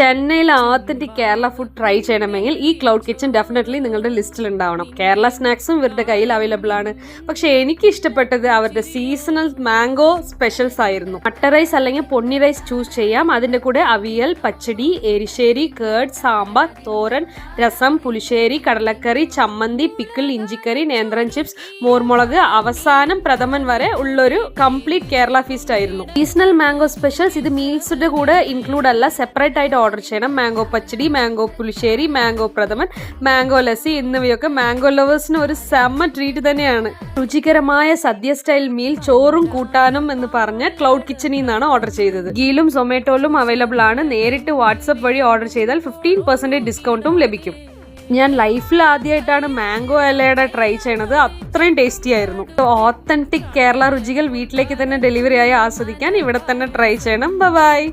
ചെന്നൈയിലെ ആത്തന്റിക് Kerala food try ചെയ്യണമെങ്കിൽ ഈ ക്ലൗഡ് കിച്ചൺ ഡെഫിനറ്റ്ലി നിങ്ങളുടെ ലിസ്റ്റിൽ ഉണ്ടാവണം. കേരള സ്നാക്സും ഇവരുടെ കയ്യിൽ അവൈലബിൾ ആണ്. പക്ഷെ എനിക്ക് ഇഷ്ടപ്പെട്ടത് അവരുടെ സീസണൽ മാംഗോ സ്പെഷ്യൽസ് ആയിരുന്നു. മട്ട റൈസ് അല്ലെങ്കിൽ പൊന്നി റൈസ് ചൂസ് ചെയ്യാം. അതിന്റെ കൂടെ അവിയൽ, പച്ചടി, എരിശ്ശേരി, കേർഡ്, സാമ്പാർ, തോരൻ, രസം, പുളിശ്ശേരി, കടലക്കറി, ചമ്മന്തി, പിക്കിൾ, ഇഞ്ചിക്കറി, നേന്ത്രൻ ചിപ്സ്, മോർമുളക്, അവസാനം പ്രഥമൻ വരെ ഉള്ളൊരു കംപ്ലീറ്റ് കേരള ഫീസ്റ്റ് ആയിരുന്നു. സീസണൽ മാംഗോ സ്പെഷ്യൽസ് ഇത് മീൽസിന്റെ കൂടെ ഇൻക്ലൂഡ് അല്ല, സെപ്പറേറ്റ് ആയിട്ട് ഓർഡർ ചെയ്യണം. മാംഗോ പച്ചടി, മാംഗോ പുളിശ്ശേരി, മാംഗോ പ്രഥമൻ, മാംഗോ ലസ്സി എന്നിവയൊക്കെ മാംഗോ ലവേഴ്സിന് ഒരു സെമ്മ ട്രീറ്റ് തന്നെയാണ്. രുചികരമായ സദ്യ സ്റ്റൈൽ മീൽ ചോറും കൂട്ടാനും എന്ന് പറഞ്ഞ ക്ലൗഡ് കിച്ചണിൽ നിന്നാണ് ഓർഡർ ചെയ്തത്. ഗീലും സൊമാറ്റോയിലും അവൈലബിൾ ആണ്. നേരിട്ട് വാട്സപ്പ് വഴി ഓർഡർ ചെയ്താൽ 15% ഡിസ്കൗണ്ടും ലഭിക്കും. ഞാൻ ലൈഫിൽ ആദ്യമായിട്ടാണ് മാംഗോ ഇലയുടെ ട്രൈ ചെയ്യണത്. അത്രയും ടേസ്റ്റി ആയിരുന്നു. ഓത്തന്റിക് കേരള രുചികൾ വീട്ടിലേക്ക് തന്നെ ഡെലിവറി ആയി ആസ്വദിക്കാൻ ഇവിടെ തന്നെ ട്രൈ ചെയ്യണം. ബൈ.